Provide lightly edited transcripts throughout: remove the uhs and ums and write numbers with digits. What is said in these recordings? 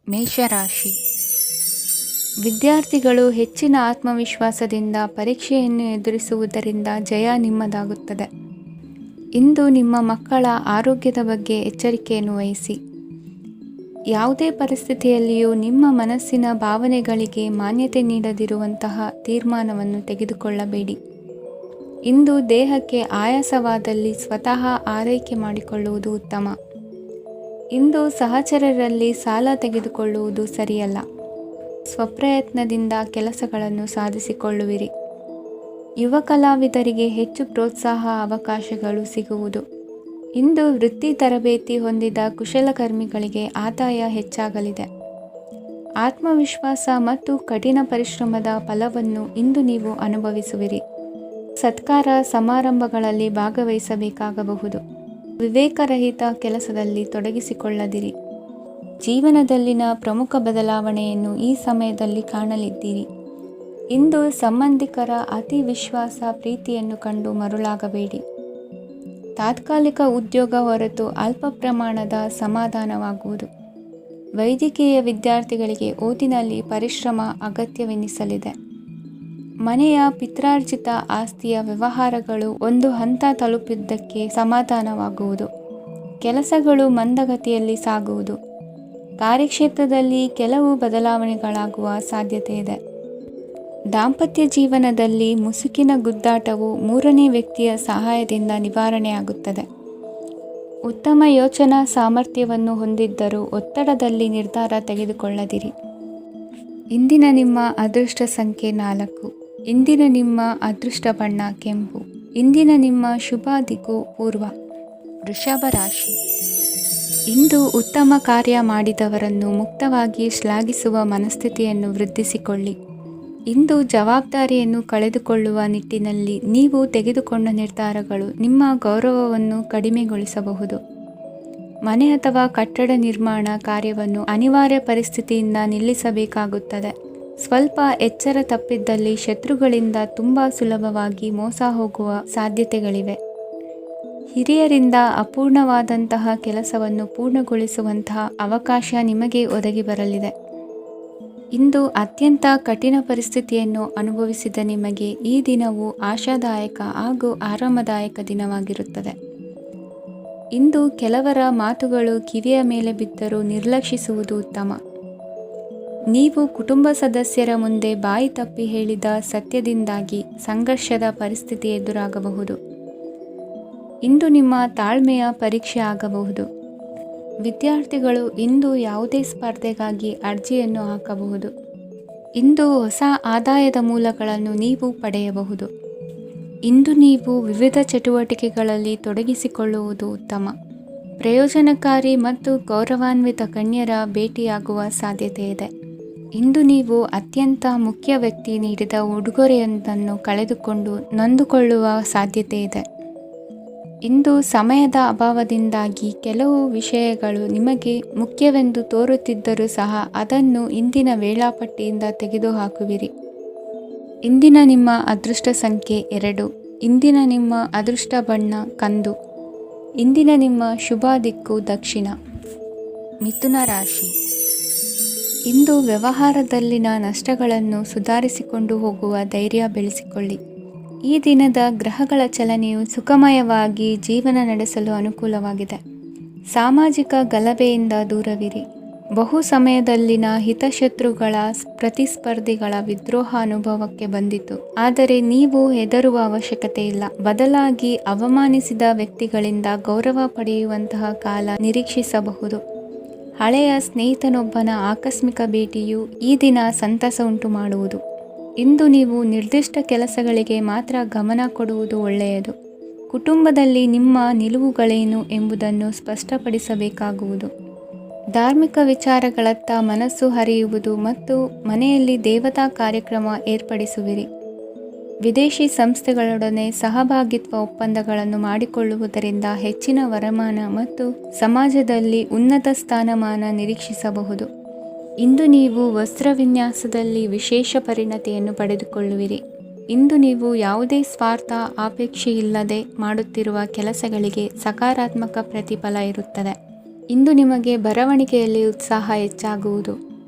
ಮೇಷರಾಶಿ ವಿದ್ಯಾರ್ಥಿಗಳು ಹೆಚ್ಚಿನ ಆತ್ಮವಿಶ್ವಾಸದಿಂದ ಪರೀಕ್ಷೆಯನ್ನು ಎದುರಿಸುವುದರಿಂದ ಜಯ ನಿಮ್ಮದಾಗುತ್ತದೆ. ಇಂದು ನಿಮ್ಮ ಮಕ್ಕಳ ಆರೋಗ್ಯದ ಬಗ್ಗೆ ಎಚ್ಚರಿಕೆಯನ್ನು ವಹಿಸಿ. ಯಾವುದೇ ಪರಿಸ್ಥಿತಿಯಲ್ಲಿಯೂ ನಿಮ್ಮ ಮನಸ್ಸಿನ ಭಾವನೆಗಳಿಗೆ ಮಾನ್ಯತೆ ನೀಡದಿರುವಂತಹ ತೀರ್ಮಾನವನ್ನು ತೆಗೆದುಕೊಳ್ಳಬೇಡಿ. ಇಂದು ದೇಹಕ್ಕೆ ಆಯಾಸವಾದಲ್ಲಿ ಸ್ವತಃ ಆರೈಕೆ ಮಾಡಿಕೊಳ್ಳುವುದು ಉತ್ತಮ. ಇಂದು ಸಹಚರರಲ್ಲಿ ಸಾಲ ತೆಗೆದುಕೊಳ್ಳುವುದು ಸರಿಯಲ್ಲ. ಸ್ವಪ್ರಯತ್ನದಿಂದ ಕೆಲಸಗಳನ್ನು ಸಾಧಿಸಿಕೊಳ್ಳುವಿರಿ. ಯುವ ಕಲಾವಿದರಿಗೆ ಹೆಚ್ಚು ಪ್ರೋತ್ಸಾಹ ಅವಕಾಶಗಳು ಸಿಗುವುದು. ಇಂದು ವೃತ್ತಿ ತರಬೇತಿ ಹೊಂದಿದ ಕುಶಲಕರ್ಮಿಗಳಿಗೆ ಆದಾಯ ಹೆಚ್ಚಾಗಲಿದೆ. ಆತ್ಮವಿಶ್ವಾಸ ಮತ್ತು ಕಠಿಣ ಪರಿಶ್ರಮದ ಫಲವನ್ನು ಇಂದು ನೀವು ಅನುಭವಿಸುವಿರಿ. ಸತ್ಕಾರ ಸಮಾರಂಭಗಳಲ್ಲಿ ಭಾಗವಹಿಸಬೇಕಾಗಬಹುದು. ವಿವೇಕರಹಿತ ಕೆಲಸದಲ್ಲಿ ತೊಡಗಿಸಿಕೊಳ್ಳದಿರಿ. ಜೀವನದಲ್ಲಿನ ಪ್ರಮುಖ ಬದಲಾವಣೆಯನ್ನು ಈ ಸಮಯದಲ್ಲಿ ಕಾಣಲಿದ್ದೀರಿ. ಇಂದು ಸಂಬಂಧಿಕರ ಅತಿ ವಿಶ್ವಾಸ ಪ್ರೀತಿಯನ್ನು ಕಂಡು ಮರುಳಾಗಬೇಡಿ. ತಾತ್ಕಾಲಿಕ ಉದ್ಯೋಗ ಹೊರತು ಅಲ್ಪ ಪ್ರಮಾಣದ ಸಮಾಧಾನವಾಗುವುದು. ವೈದ್ಯಕೀಯ ವಿದ್ಯಾರ್ಥಿಗಳಿಗೆ ಓದಿನಲ್ಲಿ ಪರಿಶ್ರಮ ಅಗತ್ಯವೆನಿಸಲಿದೆ. ಮನೆಯ ಪಿತ್ರಾರ್ಜಿತ ಆಸ್ತಿಯ ವ್ಯವಹಾರಗಳು ಒಂದು ಹಂತ ತಲುಪಿದ್ದಕ್ಕೆ ಸಮಾಧಾನವಾಗುವುದು. ಕೆಲಸಗಳು ಮಂದಗತಿಯಲ್ಲಿ ಸಾಗುವುದು. ಕಾರ್ಯಕ್ಷೇತ್ರದಲ್ಲಿ ಕೆಲವು ಬದಲಾವಣೆಗಳಾಗುವ ಸಾಧ್ಯತೆ ಇದೆ. ದಾಂಪತ್ಯ ಜೀವನದಲ್ಲಿ ಮುಸುಕಿನ ಗುದ್ದಾಟವು ಮೂರನೇ ವ್ಯಕ್ತಿಯ ಸಹಾಯದಿಂದ ನಿವಾರಣೆಯಾಗುತ್ತದೆ. ಉತ್ತಮ ಯೋಚನಾ ಸಾಮರ್ಥ್ಯವನ್ನು ಹೊಂದಿದ್ದರೂ ಒತ್ತಡದಲ್ಲಿ ನಿರ್ಧಾರ ತೆಗೆದುಕೊಳ್ಳದಿರಿ. ಇಂದಿನ ನಿಮ್ಮ ಅದೃಷ್ಟ ಸಂಖ್ಯೆ 4. ಇಂದಿನ ನಿಮ್ಮ ಅದೃಷ್ಟ ಬಣ್ಣ ಕೆಂಪು. ಇಂದಿನ ನಿಮ್ಮ ಶುಭ ದಿಕ್ಕು ಪೂರ್ವ. ವೃಷಭ ರಾಶಿ. ಇಂದು ಉತ್ತಮ ಕಾರ್ಯ ಮಾಡಿದವರನ್ನು ಮುಕ್ತವಾಗಿ ಶ್ಲಾಘಿಸುವ ಮನಸ್ಥಿತಿಯನ್ನು ವೃದ್ಧಿಸಿಕೊಳ್ಳಿ. ಇಂದು ಜವಾಬ್ದಾರಿಯನ್ನು ಕಳೆದುಕೊಳ್ಳುವ ನಿಟ್ಟಿನಲ್ಲಿ ನೀವು ತೆಗೆದುಕೊಂಡ ನಿರ್ಧಾರಗಳು ನಿಮ್ಮ ಗೌರವವನ್ನು ಕಡಿಮೆಗೊಳಿಸಬಹುದು. ಮನೆ ಅಥವಾ ಕಟ್ಟಡ ನಿರ್ಮಾಣ ಕಾರ್ಯವನ್ನು ಅನಿವಾರ್ಯ ಪರಿಸ್ಥಿತಿಯಿಂದ ನಿಲ್ಲಿಸಬೇಕಾಗುತ್ತದೆ. ಸ್ವಲ್ಪ ಎಚ್ಚರ ತಪ್ಪಿದ್ದಲ್ಲಿ ಶತ್ರುಗಳಿಂದ ತುಂಬ ಸುಲಭವಾಗಿ ಮೋಸ ಹೋಗುವ ಸಾಧ್ಯತೆಗಳಿವೆ. ಹಿರಿಯರಿಂದ ಅಪೂರ್ಣವಾದಂತಹ ಕೆಲಸವನ್ನು ಪೂರ್ಣಗೊಳಿಸುವಂತಹ ಅವಕಾಶ ನಿಮಗೆ ಒದಗಿ ಬರಲಿದೆ. ಇಂದು ಅತ್ಯಂತ ಕಠಿಣ ಪರಿಸ್ಥಿತಿಯನ್ನು ಅನುಭವಿಸಿದ ನಿಮಗೆ ಈ ದಿನವು ಆಶಾದಾಯಕ ಹಾಗೂ ಆರಾಮದಾಯಕ ದಿನವಾಗಿರುತ್ತದೆ. ಇಂದು ಕೆಲವರ ಮಾತುಗಳು ಕಿವಿಯ ಮೇಲೆ ಬಿದ್ದರೂ ನಿರ್ಲಕ್ಷಿಸುವುದು ಉತ್ತಮ. ನೀವು ಕುಟುಂಬ ಸದಸ್ಯರ ಮುಂದೆ ಬಾಯಿ ತಪ್ಪಿ ಹೇಳಿದ ಸತ್ಯದಿಂದಾಗಿ ಸಂಘರ್ಷದ ಪರಿಸ್ಥಿತಿ ಎದುರಾಗಬಹುದು. ಇಂದು ನಿಮ್ಮ ತಾಳ್ಮೆಯ ಪರೀಕ್ಷೆ ಆಗಬಹುದು. ವಿದ್ಯಾರ್ಥಿಗಳು ಇಂದು ಯಾವುದೇ ಸ್ಪರ್ಧೆಗಾಗಿ ಅರ್ಜಿಯನ್ನು ಹಾಕಬಹುದು. ಇಂದು ಹೊಸ ಆದಾಯದ ಮೂಲಗಳನ್ನು ನೀವು ಪಡೆಯಬಹುದು. ಇಂದು ನೀವು ವಿವಿಧ ಚಟುವಟಿಕೆಗಳಲ್ಲಿ ತೊಡಗಿಸಿಕೊಳ್ಳುವುದು ಉತ್ತಮ. ಪ್ರಯೋಜನಕಾರಿ ಮತ್ತು ಗೌರವಾನ್ವಿತ ಗಣ್ಯರ ಭೇಟಿಯಾಗುವ ಸಾಧ್ಯತೆ ಇದೆ. ಇಂದು ನೀವು ಅತ್ಯಂತ ಮುಖ್ಯ ವ್ಯಕ್ತಿ ನೀಡಿದ ಉಡುಗೊರೆಯೊಂದನ್ನು ಕಳೆದುಕೊಂಡು ನೊಂದುಕೊಳ್ಳುವ ಸಾಧ್ಯತೆ ಇದೆ. ಇಂದು ಸಮಯದ ಅಭಾವದಿಂದಾಗಿ ಕೆಲವು ವಿಷಯಗಳು ನಿಮಗೆ ಮುಖ್ಯವೆಂದು ತೋರುತ್ತಿದ್ದರೂ ಸಹ ಅದನ್ನು ಇಂದಿನ ವೇಳಾಪಟ್ಟಿಯಿಂದ ತೆಗೆದುಹಾಕುವಿರಿ. ಇಂದಿನ ನಿಮ್ಮ ಅದೃಷ್ಟ ಸಂಖ್ಯೆ 2. ಇಂದಿನ ನಿಮ್ಮ ಅದೃಷ್ಟ ಬಣ್ಣ ಕಂದು. ಇಂದಿನ ನಿಮ್ಮ ಶುಭ ದಿಕ್ಕು ದಕ್ಷಿಣ. ಮಿಥುನ ರಾಶಿ. ಇಂದು ವ್ಯವಹಾರದಲ್ಲಿನ ನಷ್ಟಗಳನ್ನು ಸುಧಾರಿಸಿಕೊಂಡು ಹೋಗುವ ಧೈರ್ಯ ಬೆಳೆಸಿಕೊಳ್ಳಿ. ಈ ದಿನದ ಗ್ರಹಗಳ ಚಲನೆಯು ಸುಖಮಯವಾಗಿ ಜೀವನ ನಡೆಸಲು ಅನುಕೂಲವಾಗಿದೆ. ಸಾಮಾಜಿಕ ಗಲಭೆಯಿಂದ ದೂರವಿರಿ. ಬಹು ಸಮಯದಲ್ಲಿನ ಹಿತಶತ್ರುಗಳ ಪ್ರತಿಸ್ಪರ್ಧಿಗಳ ವಿದ್ರೋಹ ಅನುಭವಕ್ಕೆ ಬಂದಿತು. ಆದರೆ ನೀವು ಹೆದರುವ ಅವಶ್ಯಕತೆ ಇಲ್ಲ. ಬದಲಾಗಿ ಅವಮಾನಿಸಿದ ವ್ಯಕ್ತಿಗಳಿಂದ ಗೌರವ ಪಡೆಯುವಂತಹ ಕಾಲ ನಿರೀಕ್ಷಿಸಬಹುದು. ಹಳೆಯ ಸ್ನೇಹಿತನೊಬ್ಬನ ಆಕಸ್ಮಿಕ ಭೇಟಿಯು ಈ ದಿನ ಸಂತಸ ಉಂಟು ಮಾಡುವುದು. ಇಂದು ನೀವು ನಿರ್ದಿಷ್ಟ ಕೆಲಸಗಳಿಗೆ ಮಾತ್ರ ಗಮನ ಕೊಡುವುದು ಒಳ್ಳೆಯದು. ಕುಟುಂಬದಲ್ಲಿ ನಿಮ್ಮ ನಿಲುವುಗಳೇನು ಎಂಬುದನ್ನು ಸ್ಪಷ್ಟಪಡಿಸಬೇಕಾಗುವುದು. ಧಾರ್ಮಿಕ ವಿಚಾರಗಳತ್ತ ಮನಸ್ಸು ಹರಿಯುವುದು ಮತ್ತು ಮನೆಯಲ್ಲಿ ದೇವತಾ ಕಾರ್ಯಕ್ರಮ ಏರ್ಪಡಿಸುವಿರಿ. ವಿದೇಶಿ ಸಂಸ್ಥೆಗಳೊಡನೆ ಸಹಭಾಗಿತ್ವ ಒಪ್ಪಂದಗಳನ್ನು ಮಾಡಿಕೊಳ್ಳುವುದರಿಂದ ಹೆಚ್ಚಿನ ವರಮಾನ ಮತ್ತು ಸಮಾಜದಲ್ಲಿ ಉನ್ನತ ಸ್ಥಾನಮಾನ ನಿರೀಕ್ಷಿಸಬಹುದು. ಇಂದು ನೀವು ವಸ್ತ್ರವಿನ್ಯಾಸದಲ್ಲಿ ವಿಶೇಷ ಪರಿಣತಿಯನ್ನು ಪಡೆದುಕೊಳ್ಳುವಿರಿ. ಇಂದು ನೀವು ಯಾವುದೇ ಸ್ವಾರ್ಥ ಅಪೇಕ್ಷೆಯಿಲ್ಲದೆ ಮಾಡುತ್ತಿರುವ ಕೆಲಸಗಳಿಗೆ ಸಕಾರಾತ್ಮಕ ಪ್ರತಿಫಲ ಇರುತ್ತದೆ. ಇಂದು ನಿಮಗೆ ಬರವಣಿಗೆಯಲ್ಲಿ ಉತ್ಸಾಹ ಹೆಚ್ಚಾಗುವುದು.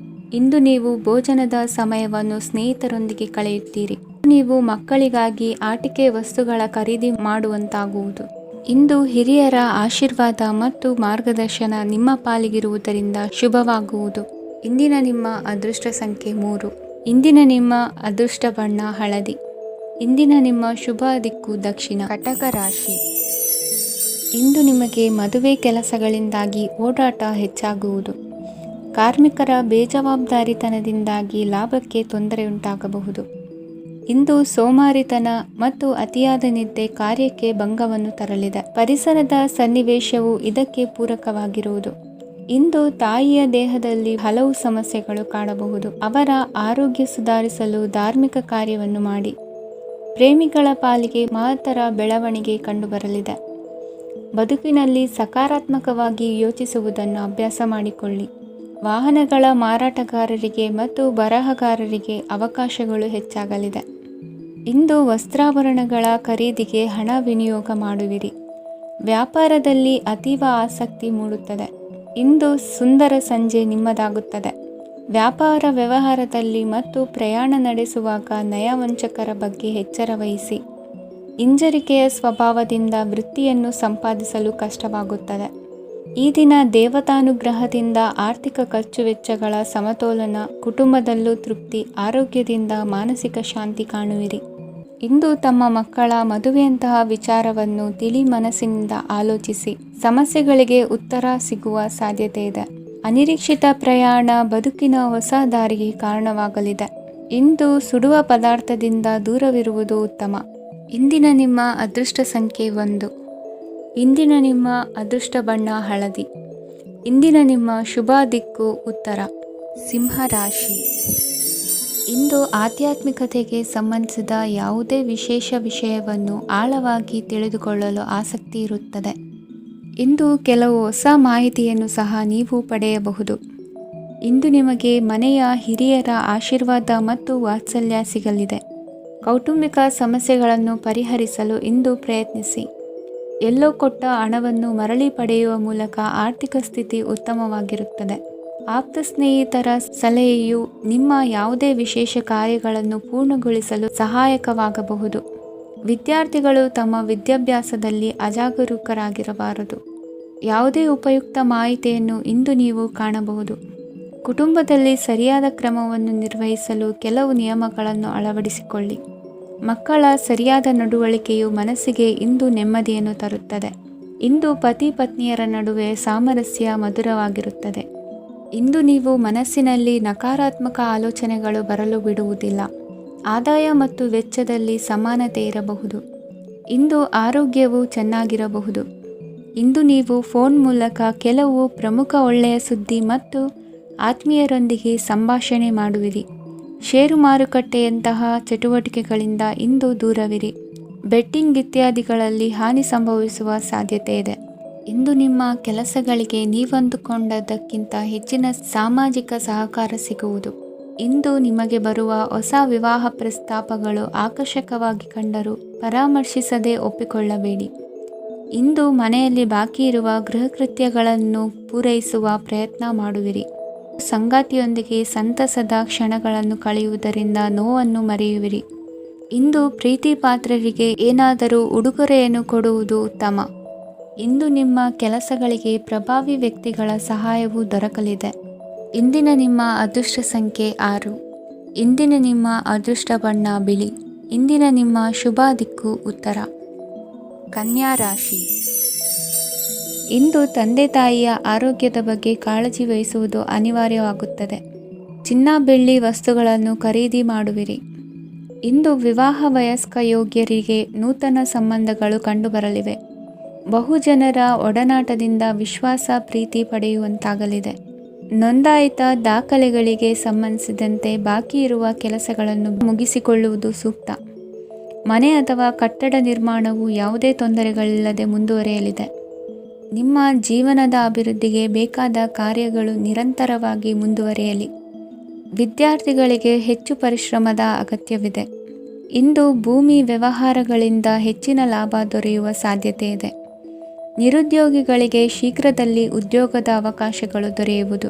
ಇಂದು ನೀವು ಭೋಜನದ ಸಮಯವನ್ನು ಸ್ನೇಹಿತರೊಂದಿಗೆ ಕಳೆಯುತ್ತೀರಿ. ನೀವು ಮಕ್ಕಳಿಗಾಗಿ ಆಟಿಕೆ ವಸ್ತುಗಳ ಖರೀದಿ ಮಾಡುವಂತಾಗುವುದು. ಇಂದು ಹಿರಿಯರ ಆಶೀರ್ವಾದ ಮತ್ತು ಮಾರ್ಗದರ್ಶನ ನಿಮ್ಮ ಪಾಲಿಗಿರುವುದರಿಂದ ಶುಭವಾಗುವುದು. ಇಂದಿನ ನಿಮ್ಮ ಅದೃಷ್ಟ ಸಂಖ್ಯೆ 3. ಇಂದಿನ ನಿಮ್ಮ ಅದೃಷ್ಟ ಬಣ್ಣ ಹಳದಿ. ಇಂದಿನ ನಿಮ್ಮ ಶುಭ ದಿಕ್ಕು ದಕ್ಷಿಣ. ಕಟಕ ರಾಶಿ. ಇಂದು ನಿಮಗೆ ಮದುವೆ ಕೆಲಸಗಳಿಂದಾಗಿ ಓಡಾಟ ಹೆಚ್ಚಾಗುವುದು. ಕಾರ್ಮಿಕರ ಬೇಜವಾಬ್ದಾರಿತನದಿಂದಾಗಿ ಲಾಭಕ್ಕೆ ತೊಂದರೆಯುಂಟಾಗಬಹುದು. ಇಂದು ಸೋಮಾರಿತನ ಮತ್ತು ಅತಿಯಾದ ನಿದ್ದೆ ಕಾರ್ಯಕ್ಕೆ ಭಂಗವನ್ನು ತರಲಿದೆ. ಪರಿಸರದ ಸನ್ನಿವೇಶವು ಇದಕ್ಕೆ ಪೂರಕವಾಗಿರುವುದು. ಇಂದು ತಾಯಿಯ ದೇಹದಲ್ಲಿ ಹಲವು ಸಮಸ್ಯೆಗಳು ಕಾಣಬಹುದು. ಅವರ ಆರೋಗ್ಯ ಸುಧಾರಿಸಲು ಧಾರ್ಮಿಕ ಕಾರ್ಯವನ್ನು ಮಾಡಿ. ಪ್ರೇಮಿಗಳ ಪಾಲಿಗೆ ಮಹತ್ತರ ಬೆಳವಣಿಗೆ ಕಂಡುಬರಲಿದೆ. ಬದುಕಿನಲ್ಲಿ ಸಕಾರಾತ್ಮಕವಾಗಿ ಯೋಚಿಸುವುದನ್ನು ಅಭ್ಯಾಸ ಮಾಡಿಕೊಳ್ಳಿ. ವಾಹನಗಳ ಮಾರಾಟಗಾರರಿಗೆ ಮತ್ತು ಬರಹಗಾರರಿಗೆ ಅವಕಾಶಗಳು ಹೆಚ್ಚಾಗಲಿದೆ. ಇಂದು ವಸ್ತ್ರಾಭರಣಗಳ ಖರೀದಿಗೆ ಹಣ ವಿನಿಯೋಗ ಮಾಡುವಿರಿ. ವ್ಯಾಪಾರದಲ್ಲಿ ಅತೀವ ಆಸಕ್ತಿ ಮೂಡುತ್ತದೆ. ಇಂದು ಸುಂದರ ಸಂಜೆ ನಿಮ್ಮದಾಗುತ್ತದೆ. ವ್ಯಾಪಾರ ವ್ಯವಹಾರದಲ್ಲಿ ಮತ್ತು ಪ್ರಯಾಣ ನಡೆಸುವಾಗ ನಯವಂಚಕರ ಬಗ್ಗೆ ಎಚ್ಚರ ವಹಿಸಿ. ಹಿಂಜರಿಕೆಯ ಸ್ವಭಾವದಿಂದ ವೃತ್ತಿಯನ್ನು ಸಂಪಾದಿಸಲು ಕಷ್ಟವಾಗುತ್ತದೆ. ಈ ದಿನ ದೇವತಾನುಗ್ರಹದಿಂದ ಆರ್ಥಿಕ ಖರ್ಚು ವೆಚ್ಚಗಳ ಸಮತೋಲನ, ಕುಟುಂಬದಲ್ಲೂ ತೃಪ್ತಿ, ಆರೋಗ್ಯದಿಂದ ಮಾನಸಿಕ ಶಾಂತಿ ಕಾಣುವಿರಿ. ಇಂದು ತಮ್ಮ ಮಕ್ಕಳ ಮದುವೆಯಂತಹ ವಿಚಾರವನ್ನು ತಿಳಿ ಮನಸ್ಸಿನಿಂದ ಆಲೋಚಿಸಿ. ಸಮಸ್ಯೆಗಳಿಗೆ ಉತ್ತರ ಸಿಗುವ ಸಾಧ್ಯತೆ ಇದೆ. ಅನಿರೀಕ್ಷಿತ ಪ್ರಯಾಣ ಬದುಕಿನ ಹೊಸ ದಾರಿಗೆ ಕಾರಣವಾಗಲಿದೆ. ಇಂದು ಸುಡುವ ಪದಾರ್ಥದಿಂದ ದೂರವಿರುವುದು ಉತ್ತಮ. ಇಂದಿನ ನಿಮ್ಮ ಅದೃಷ್ಟ ಸಂಖ್ಯೆ 1. ಇಂದಿನ ನಿಮ್ಮ ಅದೃಷ್ಟ ಬಣ್ಣ ಹಳದಿ. ಇಂದಿನ ನಿಮ್ಮ ಶುಭ ದಿಕ್ಕು ಉತ್ತರ. ಸಿಂಹ ರಾಶಿ. ಇಂದು ಆಧ್ಯಾತ್ಮಿಕತೆಗೆ ಸಂಬಂಧಿಸಿದ ಯಾವುದೇ ವಿಶೇಷ ವಿಷಯವನ್ನು ಆಳವಾಗಿ ತಿಳಿದುಕೊಳ್ಳಲು ಆಸಕ್ತಿ ಇರುತ್ತದೆ. ಇಂದು ಕೆಲವು ಹೊಸ ಮಾಹಿತಿಯನ್ನು ಸಹ ನೀವು ಪಡೆಯಬಹುದು. ಇಂದು ನಿಮಗೆ ಮನೆಯ ಹಿರಿಯರ ಆಶೀರ್ವಾದ ಮತ್ತು ವಾತ್ಸಲ್ಯ ಸಿಗಲಿದೆ. ಕೌಟುಂಬಿಕ ಸಮಸ್ಯೆಗಳನ್ನು ಪರಿಹರಿಸಲು ಇಂದು ಪ್ರಯತ್ನಿಸಿ. ಎಲ್ಲೋ ಕೊಟ್ಟ ಹಣವನ್ನು ಮರಳಿ ಪಡೆಯುವ ಮೂಲಕ ಆರ್ಥಿಕ ಸ್ಥಿತಿ ಉತ್ತಮವಾಗಿರುತ್ತದೆ. ಆಪ್ತ ಸ್ನೇಹಿತರ ಸಲಹೆಯು ನಿಮ್ಮ ಯಾವುದೇ ವಿಶೇಷ ಕಾರ್ಯಗಳನ್ನು ಪೂರ್ಣಗೊಳಿಸಲು ಸಹಾಯಕವಾಗಬಹುದು. ವಿದ್ಯಾರ್ಥಿಗಳು ತಮ್ಮ ವಿದ್ಯಾಭ್ಯಾಸದಲ್ಲಿ ಅಜಾಗರೂಕರಾಗಿರಬಾರದು. ಯಾವುದೇ ಉಪಯುಕ್ತ ಮಾಹಿತಿಯನ್ನು ಇಂದು ನೀವು ಕಾಣಬಹುದು. ಕುಟುಂಬದಲ್ಲಿ ಸರಿಯಾದ ಕ್ರಮವನ್ನು ನಿರ್ವಹಿಸಲು ಕೆಲವು ನಿಯಮಗಳನ್ನು ಅಳವಡಿಸಿಕೊಳ್ಳಿ. ಮಕ್ಕಳ ಸರಿಯಾದ ನಡವಳಿಕೆಯು ಮನಸ್ಸಿಗೆ ಇಂದು ನೆಮ್ಮದಿಯನ್ನು ತರುತ್ತದೆ. ಇಂದು ಪತಿ ಪತ್ನಿಯರ ನಡುವೆ ಸಾಮರಸ್ಯ ಮಧುರವಾಗಿರುತ್ತದೆ. ಇಂದು ನೀವು ಮನಸ್ಸಿನಲ್ಲಿ ನಕಾರಾತ್ಮಕ ಆಲೋಚನೆಗಳು ಬರಲು ಬಿಡುವುದಿಲ್ಲ. ಆದಾಯ ಮತ್ತು ವೆಚ್ಚದಲ್ಲಿ ಸಮಾನತೆ ಇರಬಹುದು. ಇಂದು ಆರೋಗ್ಯವು ಚೆನ್ನಾಗಿರಬಹುದು. ಇಂದು ನೀವು ಫೋನ್ ಮೂಲಕ ಕೆಲವು ಪ್ರಮುಖ ಒಳ್ಳೆಯ ಸುದ್ದಿ ಮತ್ತು ಆತ್ಮೀಯರೊಂದಿಗೆ ಸಂಭಾಷಣೆ ಮಾಡುವಿರಿ. ಷೇರು ಮಾರುಕಟ್ಟೆಯಂತಹ ಚಟುವಟಿಕೆಗಳಿಂದ ಇಂದು ದೂರವಿರಿ. ಬೆಟ್ಟಿಂಗ್ ಇತ್ಯಾದಿಗಳಲ್ಲಿ ಹಾನಿ ಸಂಭವಿಸುವ ಸಾಧ್ಯತೆ ಇದೆ. ಇಂದು ನಿಮ್ಮ ಕೆಲಸಗಳಿಗೆ ನೀವಂದುಕೊಂಡದ್ದಕ್ಕಿಂತ ಹೆಚ್ಚಿನ ಸಾಮಾಜಿಕ ಸಹಕಾರ ಸಿಗುವುದು. ಇಂದು ನಿಮಗೆ ಬರುವ ಹೊಸ ವಿವಾಹ ಪ್ರಸ್ತಾಪಗಳು ಆಕರ್ಷಕವಾಗಿ ಕಂಡರೂ ಪರಾಮರ್ಶಿಸದೆ ಒಪ್ಪಿಕೊಳ್ಳಬೇಡಿ. ಇಂದು ಮನೆಯಲ್ಲಿ ಬಾಕಿ ಇರುವ ಗೃಹಕೃತ್ಯಗಳನ್ನು ಪೂರೈಸುವ ಪ್ರಯತ್ನ ಮಾಡುವಿರಿ. ಸಂಗಾತಿಯೊಂದಿಗೆ ಸಂತಸದ ಕ್ಷಣಗಳನ್ನು ಕಳೆಯುವುದರಿಂದ ನೋವನ್ನು ಮರೆಯುವಿರಿ. ಇಂದು ಪ್ರೀತಿ ಪಾತ್ರರಿಗೆ ಏನಾದರೂ ಉಡುಗೊರೆಯನ್ನು ಕೊಡುವುದು ಉತ್ತಮ. ಇಂದು ನಿಮ್ಮ ಕೆಲಸಗಳಿಗೆ ಪ್ರಭಾವಿ ವ್ಯಕ್ತಿಗಳ ಸಹಾಯವು ದೊರಕಲಿದೆ. ಇಂದಿನ ನಿಮ್ಮ ಅದೃಷ್ಟ ಸಂಖ್ಯೆ 6. ಇಂದಿನ ನಿಮ್ಮ ಅದೃಷ್ಟ ಬಣ್ಣ ಬಿಳಿ. ಇಂದಿನ ನಿಮ್ಮ ಶುಭ ದಿಕ್ಕು ಉತ್ತರ. ಕನ್ಯಾ ರಾಶಿ. ಇಂದು ತಂದೆ ತಾಯಿಯ ಆರೋಗ್ಯದ ಬಗ್ಗೆ ಕಾಳಜಿ ವಹಿಸುವುದು ಅನಿವಾರ್ಯವಾಗುತ್ತದೆ. ಚಿನ್ನ ಬೆಳ್ಳಿ ವಸ್ತುಗಳನ್ನು ಖರೀದಿ ಮಾಡುವಿರಿ. ಇಂದು ವಿವಾಹ ವಯಸ್ಕ ಯೋಗ್ಯರಿಗೆ ನೂತನ ಸಂಬಂಧಗಳು ಕಂಡುಬರಲಿವೆ. ಬಹುಜನರ ಒಡನಾಟದಿಂದ ವಿಶ್ವಾಸ ಪ್ರೀತಿ ಪಡೆಯುವಂತಾಗಲಿದೆ. ನೋಂದಾಯಿತ ದಾಖಲೆಗಳಿಗೆ ಸಂಬಂಧಿಸಿದಂತೆ ಬಾಕಿ ಇರುವ ಕೆಲಸಗಳನ್ನು ಮುಗಿಸಿಕೊಳ್ಳುವುದು ಸೂಕ್ತ. ಮನೆ ಅಥವಾ ಕಟ್ಟಡ ನಿರ್ಮಾಣವು ಯಾವುದೇ ತೊಂದರೆಗಳಿಲ್ಲದೆ ಮುಂದುವರಿಯಲಿದೆ. ನಿಮ್ಮ ಜೀವನದ ಅಭಿವೃದ್ಧಿಗೆ ಬೇಕಾದ ಕಾರ್ಯಗಳು ನಿರಂತರವಾಗಿ ಮುಂದುವರಿಯಲಿ. ವಿದ್ಯಾರ್ಥಿಗಳಿಗೆ ಹೆಚ್ಚು ಪರಿಶ್ರಮದ ಅಗತ್ಯವಿದೆ. ಇಂದು ಭೂಮಿ ವ್ಯವಹಾರಗಳಿಂದ ಹೆಚ್ಚಿನ ಲಾಭ ದೊರೆಯುವ ಸಾಧ್ಯತೆ ಇದೆ. ನಿರುದ್ಯೋಗಿಗಳಿಗೆ ಶೀಘ್ರದಲ್ಲಿ ಉದ್ಯೋಗದ ಅವಕಾಶಗಳು ದೊರೆಯುವುದು.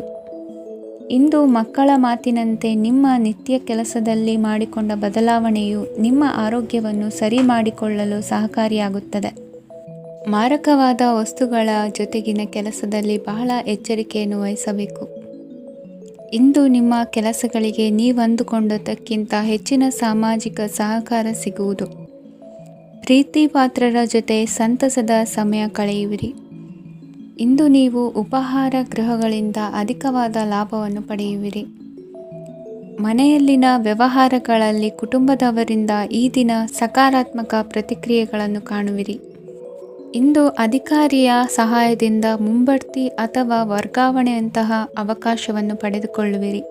ಇಂದು ಮಕ್ಕಳ ಮಾತಿನಂತೆ ನಿಮ್ಮ ನಿತ್ಯ ಕೆಲಸದಲ್ಲಿ ಮಾಡಿಕೊಂಡ ಬದಲಾವಣೆಯು ನಿಮ್ಮ ಆರೋಗ್ಯವನ್ನು ಸರಿ ಮಾಡಿಕೊಳ್ಳಲು ಸಹಕಾರಿಯಾಗುತ್ತದೆ. ಮಾರಕವಾದ ವಸ್ತುಗಳ ಜೊತೆಗಿನ ಕೆಲಸದಲ್ಲಿ ಬಹಳ ಎಚ್ಚರಿಕೆಯನ್ನು ವಹಿಸಬೇಕು. ಇಂದು ನಿಮ್ಮ ಕೆಲಸಗಳಿಗೆ ನೀವಂದುಕೊಂಡದ್ದಕ್ಕಿಂತ ಹೆಚ್ಚಿನ ಸಾಮಾಜಿಕ ಸಹಕಾರ ಸಿಗುವುದು. ಪ್ರೀತಿ ಪಾತ್ರರ ಜೊತೆ ಸಂತಸದ ಸಮಯ ಕಳೆಯುವಿರಿ. ಇಂದು ನೀವು ಉಪಹಾರ ಗೃಹಗಳಿಂದ ಅಧಿಕವಾದ ಲಾಭವನ್ನು ಪಡೆಯುವಿರಿ. ಮನೆಯಲ್ಲಿನ ವ್ಯವಹಾರಗಳಲ್ಲಿ ಕುಟುಂಬದವರಿಂದ ಈ ದಿನ ಸಕಾರಾತ್ಮಕ ಪ್ರತಿಕ್ರಿಯೆಗಳನ್ನು ಕಾಣುವಿರಿ. ಇಂದು ಅಧಿಕಾರಿಯ ಸಹಾಯದಿಂದ ಮುಂಬಡ್ತಿ ಅಥವಾ ವರ್ಗಾವಣೆಯಂತಹ ಅವಕಾಶವನ್ನು ಪಡೆದುಕೊಳ್ಳುವಿರಿ.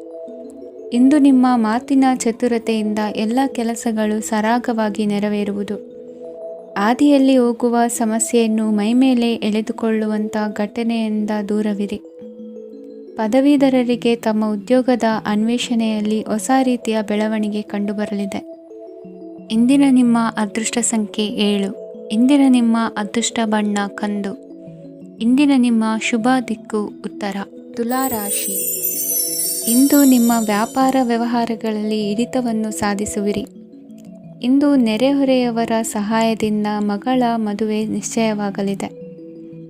ಇಂದು ನಿಮ್ಮ ಮಾತಿನ ಚತುರತೆಯಿಂದ ಎಲ್ಲ ಕೆಲಸಗಳು ಸರಾಗವಾಗಿ ನೆರವೇರುವುದು. ಹಾದಿಯಲ್ಲಿ ಹೋಗುವ ಸಮಸ್ಯೆಯನ್ನು ಮೈಮೇಲೆ ಎಳೆದುಕೊಳ್ಳುವಂಥ ಘಟನೆಯಿಂದ ದೂರವಿರಿ. ಪದವೀಧರರಿಗೆ ತಮ್ಮ ಉದ್ಯೋಗದ ಅನ್ವೇಷಣೆಯಲ್ಲಿ ಹೊಸ ರೀತಿಯ ಬೆಳವಣಿಗೆ ಕಂಡುಬರಲಿದೆ. ಇಂದಿನ ನಿಮ್ಮ ಅದೃಷ್ಟ ಸಂಖ್ಯೆ 7. ಇಂದಿನ ನಿಮ್ಮ ಅದೃಷ್ಟ ಬಣ್ಣ ಕಂದು. ಇಂದಿನ ನಿಮ್ಮ ಶುಭ ದಿಕ್ಕು ಉತ್ತರ. ತುಲಾ ರಾಶಿ. ಇಂದು ನಿಮ್ಮ ವ್ಯಾಪಾರ ವ್ಯವಹಾರಗಳಲ್ಲಿ ಹಿಡಿತವನ್ನು ಸಾಧಿಸುವಿರಿ. ಇಂದು ನೆರೆಹೊರೆಯವರ ಸಹಾಯದಿಂದ ಮಗಳ ಮದುವೆ ನಿಶ್ಚಯವಾಗಲಿದೆ.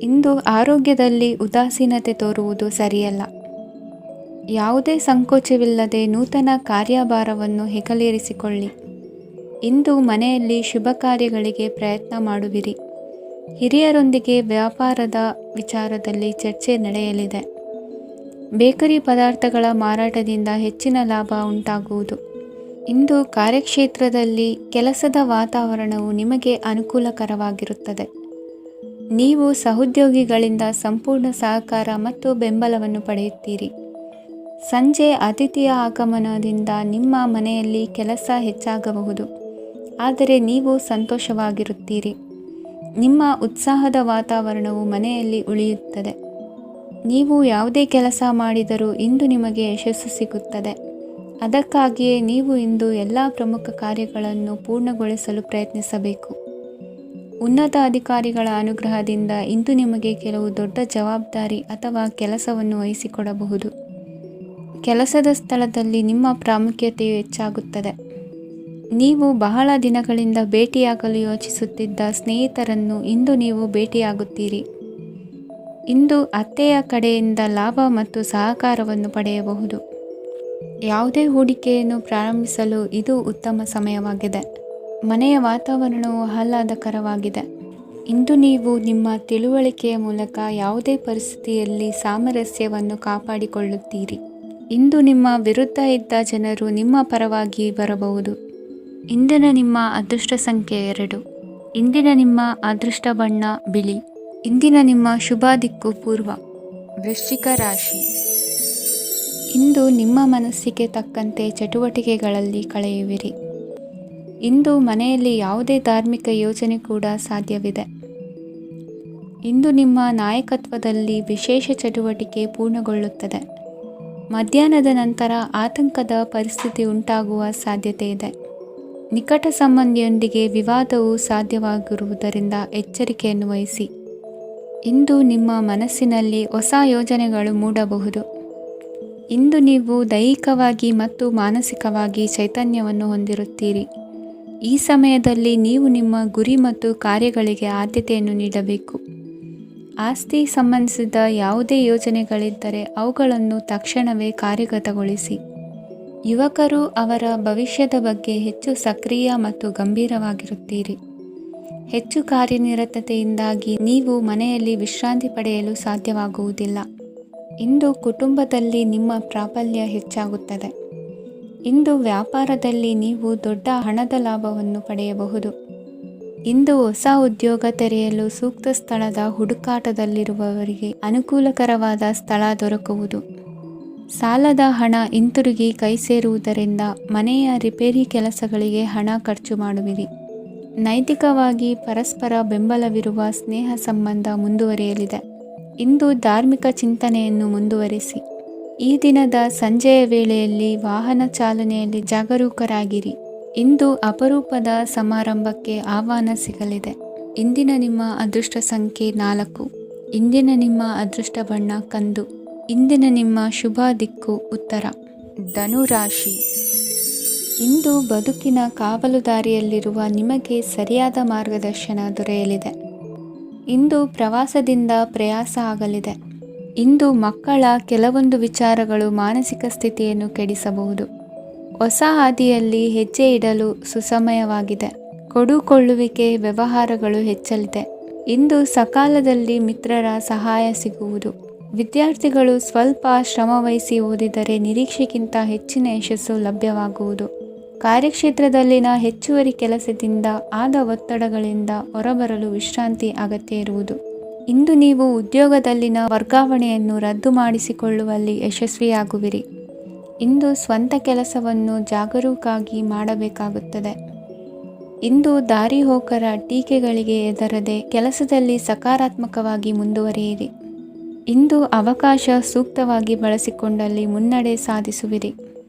ಇಂದು ಆರೋಗ್ಯದಲ್ಲಿ ಉದಾಸೀನತೆ ತೋರುವುದು ಸರಿಯಲ್ಲ. ಯಾವುದೇ ಸಂಕೋಚವಿಲ್ಲದೆ ನೂತನ ಕಾರ್ಯಭಾರವನ್ನು ಹೆಗಲೇರಿಸಿಕೊಳ್ಳಿ. ಇಂದು ಮನೆಯಲ್ಲಿ ಶುಭ ಕಾರ್ಯಗಳಿಗೆ ಪ್ರಯತ್ನ ಮಾಡುವಿರಿ. ಹಿರಿಯರೊಂದಿಗೆ ವ್ಯಾಪಾರದ ವಿಚಾರದಲ್ಲಿ ಚರ್ಚೆ ನಡೆಯಲಿದೆ. ಬೇಕರಿ ಪದಾರ್ಥಗಳ ಮಾರಾಟದಿಂದ ಹೆಚ್ಚಿನ ಲಾಭ ಉಂಟಾಗುವುದು. ಇಂದು ಕಾರ್ಯಕ್ಷೇತ್ರದಲ್ಲಿ ಕೆಲಸದ ವಾತಾವರಣವು ನಿಮಗೆ ಅನುಕೂಲಕರವಾಗಿರುತ್ತದೆ. ನೀವು ಸಹೋದ್ಯೋಗಿಗಳಿಂದ ಸಂಪೂರ್ಣ ಸಹಕಾರ ಮತ್ತು ಬೆಂಬಲವನ್ನು ಪಡೆಯುತ್ತೀರಿ. ಸಂಜೆ ಅತಿಥಿಯ ಆಗಮನದಿಂದ ನಿಮ್ಮ ಮನೆಯಲ್ಲಿ ಕೆಲಸ ಹೆಚ್ಚಾಗಬಹುದು, ಆದರೆ ನೀವು ಸಂತೋಷವಾಗಿರುತ್ತೀರಿ. ನಿಮ್ಮ ಉತ್ಸಾಹದ ವಾತಾವರಣವು ಮನೆಯಲ್ಲಿ ಉಳಿಯುತ್ತದೆ. ನೀವು ಯಾವುದೇ ಕೆಲಸ ಮಾಡಿದರೂ ಇಂದು ನಿಮಗೆ ಯಶಸ್ಸು ಸಿಗುತ್ತದೆ. ಅದಕ್ಕಾಗಿಯೇ ನೀವು ಇಂದು ಎಲ್ಲ ಪ್ರಮುಖ ಕಾರ್ಯಗಳನ್ನು ಪೂರ್ಣಗೊಳಿಸಲು ಪ್ರಯತ್ನಿಸಬೇಕು. ಉನ್ನತ ಅಧಿಕಾರಿಗಳ ಅನುಗ್ರಹದಿಂದ ಇಂದು ನಿಮಗೆ ಕೆಲವು ದೊಡ್ಡ ಜವಾಬ್ದಾರಿ ಅಥವಾ ಕೆಲಸವನ್ನು ವಹಿಸಿಕೊಡಬಹುದು. ಕೆಲಸದ ಸ್ಥಳದಲ್ಲಿ ನಿಮ್ಮ ಪ್ರಾಮುಖ್ಯತೆಯು ಹೆಚ್ಚಾಗುತ್ತದೆ. ನೀವು ಬಹಳ ದಿನಗಳಿಂದ ಭೇಟಿಯಾಗಲು ಯೋಚಿಸುತ್ತಿದ್ದ ಸ್ನೇಹಿತರನ್ನು ಇಂದು ನೀವು ಭೇಟಿಯಾಗುತ್ತೀರಿ. ಇಂದು ಅತ್ತೆಯ ಕಡೆಯಿಂದ ಲಾಭ ಮತ್ತು ಸಹಕಾರವನ್ನು ಪಡೆಯಬಹುದು. ಯಾವುದೇ ಹೂಡಿಕೆಯನ್ನು ಪ್ರಾರಂಭಿಸಲು ಇದು ಉತ್ತಮ ಸಮಯವಾಗಿದೆ. ಮನೆಯ ವಾತಾವರಣವು ಆಹ್ಲಾದಕರವಾಗಿದೆ. ಇಂದು ನೀವು ನಿಮ್ಮ ತಿಳುವಳಿಕೆಯ ಮೂಲಕ ಯಾವುದೇ ಪರಿಸ್ಥಿತಿಯಲ್ಲಿ ಸಾಮರಸ್ಯವನ್ನು ಕಾಪಾಡಿಕೊಳ್ಳುತ್ತೀರಿ. ಇಂದು ನಿಮ್ಮ ವಿರುದ್ಧ ಇದ್ದ ಜನರು ನಿಮ್ಮ ಪರವಾಗಿ ಬರಬಹುದು. ಇಂದಿನ ನಿಮ್ಮ ಅದೃಷ್ಟ ಸಂಖ್ಯೆ 2. ಇಂದಿನ ನಿಮ್ಮ ಅದೃಷ್ಟ ಬಣ್ಣ ಬಿಳಿ. ಇಂದಿನ ನಿಮ್ಮ ಶುಭ ದಿಕ್ಕು ಪೂರ್ವ. ವೃಶ್ಚಿಕ ರಾಶಿ. ಇಂದು ನಿಮ್ಮ ಮನಸ್ಸಿಗೆ ತಕ್ಕಂತೆ ಚಟುವಟಿಕೆಗಳಲ್ಲಿ ಕಳೆಯುವಿರಿ. ಇಂದು ಮನೆಯಲ್ಲಿ ಯಾವುದೇ ಧಾರ್ಮಿಕ ಯೋಜನೆ ಕೂಡ ಸಾಧ್ಯವಿದೆ. ಇಂದು ನಿಮ್ಮ ನಾಯಕತ್ವದಲ್ಲಿ ವಿಶೇಷ ಚಟುವಟಿಕೆ ಪೂರ್ಣಗೊಳ್ಳುತ್ತದೆ. ಮಧ್ಯಾಹ್ನದ ನಂತರ ಆತಂಕದ ಪರಿಸ್ಥಿತಿ ಉಂಟಾಗುವ ಸಾಧ್ಯತೆ ಇದೆ. ನಿಕಟ ಸಂಬಂಧಿಯೊಂದಿಗೆ ವಿವಾದವು ಸಾಧ್ಯವಾಗಿರುವುದರಿಂದ ಎಚ್ಚರಿಕೆಯನ್ನು ವಹಿಸಿ. ಇಂದು ನಿಮ್ಮ ಮನಸ್ಸಿನಲ್ಲಿ ಹೊಸ ಯೋಜನೆಗಳು ಮೂಡಬಹುದು. ಇಂದು ನೀವು ದೈಹಿಕವಾಗಿ ಮತ್ತು ಮಾನಸಿಕವಾಗಿ ಚೈತನ್ಯವನ್ನು ಹೊಂದಿರುತ್ತೀರಿ. ಈ ಸಮಯದಲ್ಲಿ ನೀವು ನಿಮ್ಮ ಗುರಿ ಮತ್ತು ಕಾರ್ಯಗಳಿಗೆ ಆದ್ಯತೆಯನ್ನು ನೀಡಬೇಕು. ಆಸ್ತಿ ಸಂಬಂಧಿಸಿದ ಯಾವುದೇ ಯೋಜನೆಗಳಿದ್ದರೆ ಅವುಗಳನ್ನು ತಕ್ಷಣವೇ ಕಾರ್ಯಗತಗೊಳಿಸಿ. ಯುವಕರು ಅವರ ಭವಿಷ್ಯದ ಬಗ್ಗೆ ಹೆಚ್ಚು ಸಕ್ರಿಯ ಮತ್ತು ಗಂಭೀರವಾಗಿರುತ್ತೀರಿ. ಹೆಚ್ಚು ಕಾರ್ಯನಿರತತೆಯಿಂದಾಗಿ ನೀವು ಮನೆಯಲ್ಲಿ ವಿಶ್ರಾಂತಿ ಪಡೆಯಲು ಸಾಧ್ಯವಾಗುವುದಿಲ್ಲ. ಇಂದು ಕುಟುಂಬದಲ್ಲಿ ನಿಮ್ಮ ಪ್ರಾಬಲ್ಯ ಹೆಚ್ಚಾಗುತ್ತದೆ. ಇಂದು ವ್ಯಾಪಾರದಲ್ಲಿ ನೀವು ದೊಡ್ಡ ಹಣದ ಲಾಭವನ್ನು ಪಡೆಯಬಹುದು. ಇಂದು ಹೊಸ ಉದ್ಯೋಗ ತೆರೆಯಲು ಸೂಕ್ತ ಸ್ಥಳದ ಹುಡುಕಾಟದಲ್ಲಿರುವವರಿಗೆ ಅನುಕೂಲಕರವಾದ ಸ್ಥಳ ದೊರಕುವುದು. ಸಾಲದ ಹಣ ಹಿಂತಿರುಗಿ ಕೈ ಸೇರುವುದರಿಂದ ಮನೆಯ ರಿಪೇರಿ ಕೆಲಸಗಳಿಗೆ ಹಣ ಖರ್ಚು ಮಾಡುವಿರಿ. ನೈತಿಕವಾಗಿ ಪರಸ್ಪರ ಬೆಂಬಲವಿರುವ ಸ್ನೇಹ ಸಂಬಂಧ ಮುಂದುವರಿಯಲಿದೆ. ಇಂದು ಧಾರ್ಮಿಕ ಚಿಂತನೆಯನ್ನು ಮುಂದುವರಿಸಿ. ಈ ದಿನದ ಸಂಜೆಯ ವೇಳೆಯಲ್ಲಿ ವಾಹನ ಚಾಲನೆಯಲ್ಲಿ ಜಾಗರೂಕರಾಗಿರಿ. ಇಂದು ಅಪರೂಪದ ಸಮಾರಂಭಕ್ಕೆ ಆಹ್ವಾನ ಸಿಗಲಿದೆ. ಇಂದಿನ ನಿಮ್ಮ ಅದೃಷ್ಟ ಸಂಖ್ಯೆ 4. ಇಂದಿನ ನಿಮ್ಮ ಅದೃಷ್ಟ ಬಣ್ಣ ಕಂದು. ಇಂದಿನ ನಿಮ್ಮ ಶುಭ ದಿಕ್ಕು ಉತ್ತರ. ಧನು ರಾಶಿ. ಇಂದು ಬದುಕಿನ ಕಾವಲುದಾರಿಯಲ್ಲಿರುವ ನಿಮಗೆ ಸರಿಯಾದ ಮಾರ್ಗದರ್ಶನ ದೊರೆಯಲಿದೆ. ಇಂದು ಪ್ರವಾಸದಿಂದ ಪ್ರಯಾಸ ಆಗಲಿದೆ. ಇಂದು ಮಕ್ಕಳ ಕೆಲವೊಂದು ವಿಚಾರಗಳು ಮಾನಸಿಕ ಸ್ಥಿತಿಯನ್ನು ಕೆಡಿಸಬಹುದು. ಹೊಸ ಹಾದಿಯಲ್ಲಿ ಹೆಜ್ಜೆ ಇಡಲು ಸುಸಮಯವಾಗಿದೆ. ಕೊಡುಕೊಳ್ಳುವಿಕೆ ವ್ಯವಹಾರಗಳು ಹೆಚ್ಚಲಿದೆ. ಇಂದು ಸಕಾಲದಲ್ಲಿ ಮಿತ್ರರ ಸಹಾಯ ಸಿಗುವುದು. ವಿದ್ಯಾರ್ಥಿಗಳು ಸ್ವಲ್ಪ ಶ್ರಮವಹಿಸಿ ಓದಿದರೆ ನಿರೀಕ್ಷೆಗಿಂತ ಹೆಚ್ಚಿನ ಯಶಸ್ಸು ಲಭ್ಯವಾಗುವುದು. ಕಾರ್ಯಕ್ಷೇತ್ರದಲ್ಲಿನ ಹೆಚ್ಚುವರಿ ಕೆಲಸದಿಂದ ಆದ ಒತ್ತಡಗಳಿಂದ ಹೊರಬರಲು ವಿಶ್ರಾಂತಿ ಅಗತ್ಯ ಇರುವುದು. ಇಂದು ನೀವು ಉದ್ಯೋಗದಲ್ಲಿನ ವರ್ಗಾವಣೆಯನ್ನು ರದ್ದು ಮಾಡಿಸಿಕೊಳ್ಳುವಲ್ಲಿ ಯಶಸ್ವಿಯಾಗುವಿರಿ. ಇಂದು ಸ್ವಂತ ಕೆಲಸವನ್ನು ಜಾಗರೂಕವಾಗಿ ಮಾಡಬೇಕಾಗುತ್ತದೆ. ಇಂದು ದಾರಿಹೋಕರ ಟೀಕೆಗಳಿಗೆ ಹೆದರದೆ ಕೆಲಸದಲ್ಲಿ ಸಕಾರಾತ್ಮಕವಾಗಿ ಮುಂದುವರಿಯಿರಿ. ಇಂದು ಅವಕಾಶ ಸೂಕ್ತವಾಗಿ ಬಳಸಿಕೊಂಡಲ್ಲಿ ಮುನ್ನಡೆ ಸಾಧಿಸುವಿರಿ.